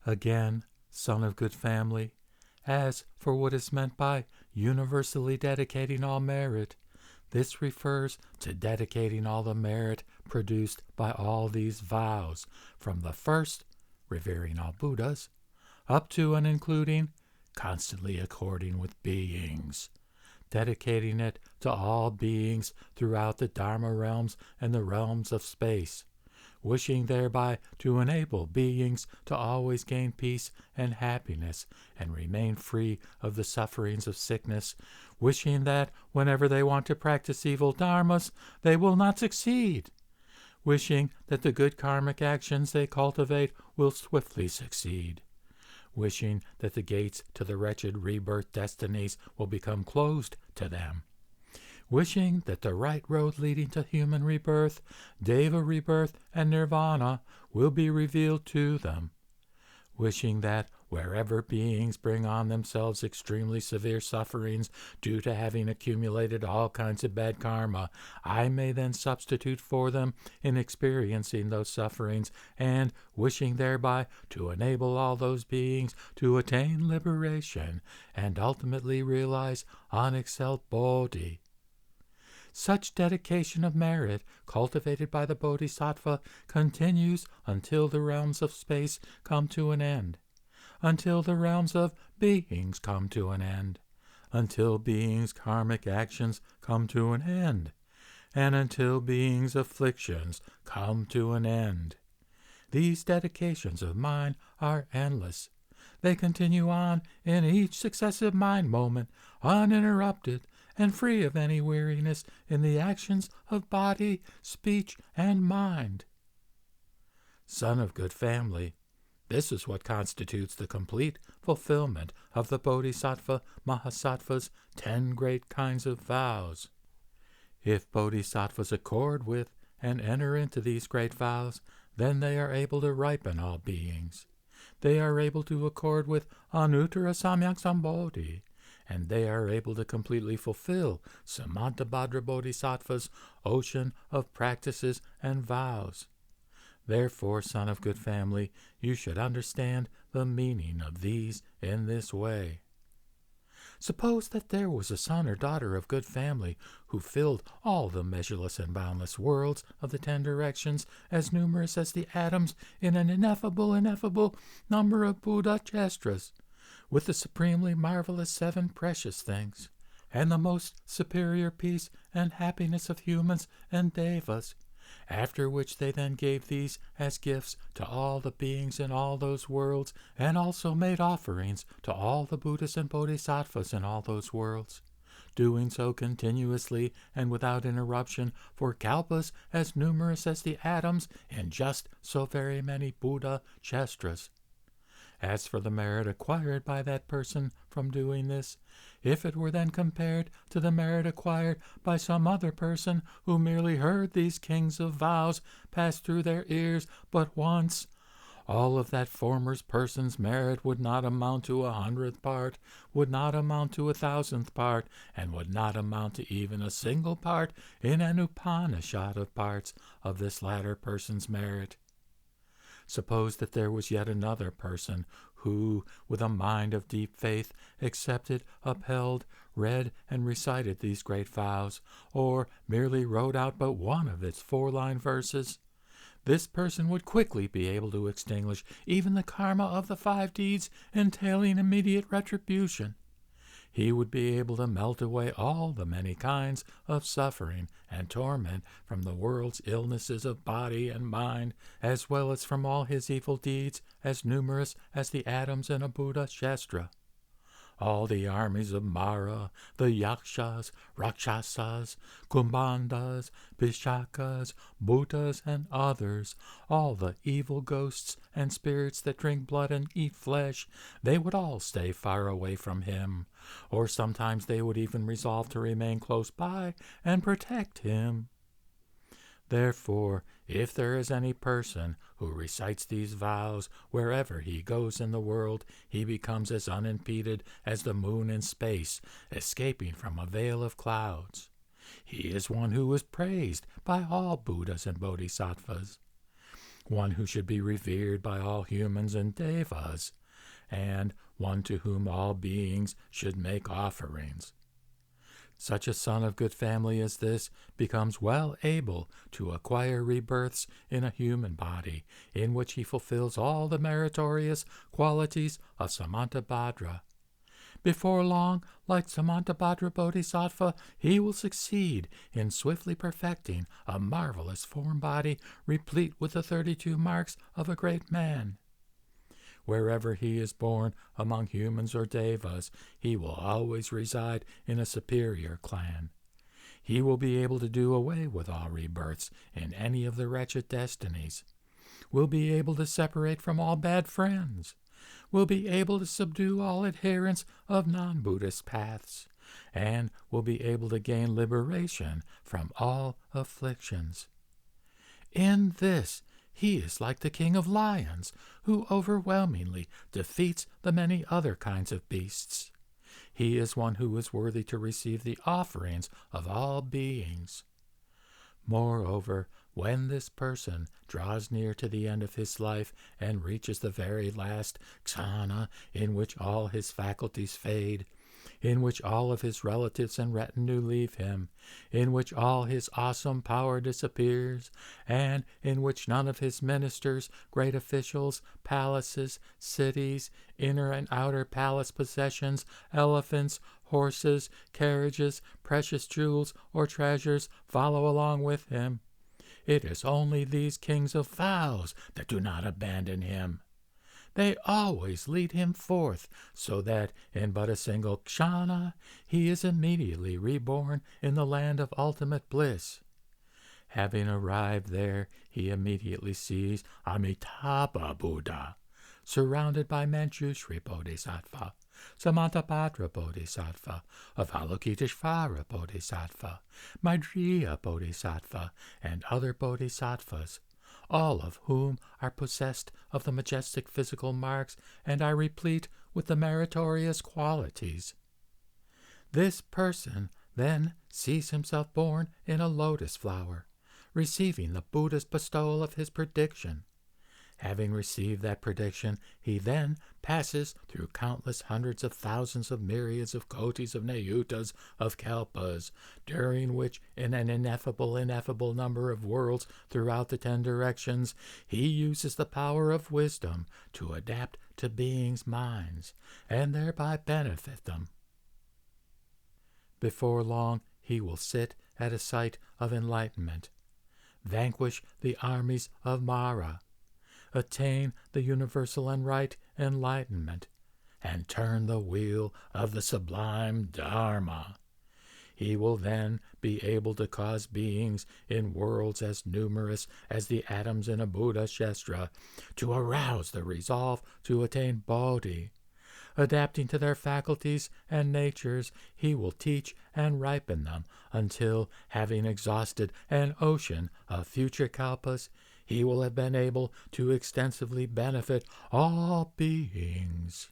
Again, son of good family, as for what is meant by universally dedicating all merit, this refers to dedicating all the merit produced by all these vows, from the first, revering all Buddhas, up to and including constantly according with beings, dedicating it to all beings throughout the Dharma realms and the realms of space, wishing thereby to enable beings to always gain peace and happiness and remain free of the sufferings of sickness, wishing that whenever they want to practice evil dharmas, they will not succeed, wishing that the good karmic actions they cultivate will swiftly succeed, wishing that the gates to the wretched rebirth destinies will become closed to them, wishing that the right road leading to human rebirth, deva rebirth, and nirvana will be revealed to them, wishing that wherever beings bring on themselves extremely severe sufferings due to having accumulated all kinds of bad karma, I may then substitute for them in experiencing those sufferings, and wishing thereby to enable all those beings to attain liberation and ultimately realize unexcelled bodhi. Such dedication of merit cultivated by the bodhisattva continues until the realms of space come to an end, until the realms of beings come to an end, until beings' karmic actions come to an end, and until beings' afflictions come to an end. These dedications of mine are endless. They continue on in each successive mind moment, uninterrupted, and free of any weariness in the actions of body, speech, and mind. Son of good family, this is what constitutes the complete fulfillment of the Bodhisattva Mahasattva's 10 great kinds of vows. If bodhisattvas accord with and enter into these great vows, then they are able to ripen all beings. They are able to accord with Anuttara Samyak Sambodhi, and they are able to completely fulfill Samantabhadra Bodhisattva's ocean of practices and vows. Therefore, son of good family, you should understand the meaning of these in this way. Suppose that there was a son or daughter of good family who filled all the measureless and boundless worlds of the 10 directions, as numerous as the atoms in an ineffable number of Buddha chestras, with the supremely marvelous 7 precious things, and the most superior peace and happiness of humans and devas, after which they then gave these as gifts to all the beings in all those worlds, and also made offerings to all the Buddhas and Bodhisattvas in all those worlds, doing so continuously and without interruption for kalpas as numerous as the atoms in just so very many Buddha chestras. As for the merit acquired by that person from doing this, if it were then compared to the merit acquired by some other person who merely heard these kings of vows pass through their ears but once, all of that former person's merit would not amount to 100th part, would not amount to 1,000th part, and would not amount to even a single part in an Upanishad of parts of this latter person's merit. Suppose that there was yet another person who, with a mind of deep faith, accepted, upheld, read, and recited these great vows, or merely wrote out but one of its 4-line verses. This person would quickly be able to extinguish even the karma of the 5 deeds entailing immediate retribution. He would be able to melt away all the many kinds of suffering and torment from the world's illnesses of body and mind, as well as from all his evil deeds, as numerous as the atoms in a Buddha Shastra. All the armies of Mara, the Yakshas, Rakshasas, Kumbhandas, Pishakas, Bhutas, and others, all the evil ghosts and spirits that drink blood and eat flesh, they would all stay far away from him, or sometimes they would even resolve to remain close by and protect him. Therefore, if there is any person who recites these vows wherever he goes in the world, he becomes as unimpeded as the moon in space, escaping from a veil of clouds. He is one who is praised by all Buddhas and Bodhisattvas. one who should be revered by all humans and devas, and one to whom all beings should make offerings. Such a son of good family as this becomes well able to acquire rebirths in a human body, in which he fulfills all the meritorious qualities of Samantabhadra. Before long, like Samantabhadra Bodhisattva, he will succeed in swiftly perfecting a marvelous form body replete with the 32 marks of a great man. Wherever he is born, among humans or devas, he will always reside in a superior clan. He will be able to do away with all rebirths in any of the wretched destinies, will be able to separate from all bad friends, will be able to subdue all adherents of non-Buddhist paths, and will be able to gain liberation from all afflictions. In this, he is like the king of lions, who overwhelmingly defeats the many other kinds of beasts. He is one who is worthy to receive the offerings of all beings. Moreover, when this person draws near to the end of his life and reaches the very last ksana, in which all his faculties fade, in which all of his relatives and retinue leave him, in which all his awesome power disappears, and in which none of his ministers, great officials, palaces, cities, inner and outer palace possessions, elephants, horses, carriages, precious jewels, or treasures follow along with him. It is only these kings of vows that do not abandon him. They always lead him forth, so that in but a single ksana he is immediately reborn in the land of ultimate bliss. Having arrived there, he immediately sees Amitabha Buddha, surrounded by Manjushri Bodhisattva, Samantabhadra Bodhisattva, Avalokiteshvara Bodhisattva, Maitreya Bodhisattva, and other bodhisattvas, all of whom are possessed of the majestic physical marks and are replete with the meritorious qualities. This person then sees himself born in a lotus flower, receiving the Buddha's bestowal of his prediction. Having received that prediction, he then passes through countless hundreds of thousands of myriads of kotis of nayutas of kalpas, during which, in an ineffable number of worlds throughout the 10 directions, he uses the power of wisdom to adapt to beings' minds, and thereby benefit them. Before long, he will sit at a site of enlightenment, vanquish the armies of Mara, attain the universal and right enlightenment, and turn the wheel of the sublime Dharma. He will then be able to cause beings in worlds as numerous as the atoms in a Buddha Shastra to arouse the resolve to attain Bodhi. Adapting to their faculties and natures, he will teach and ripen them until, having exhausted an ocean of future kalpas, he will have been able to extensively benefit all beings.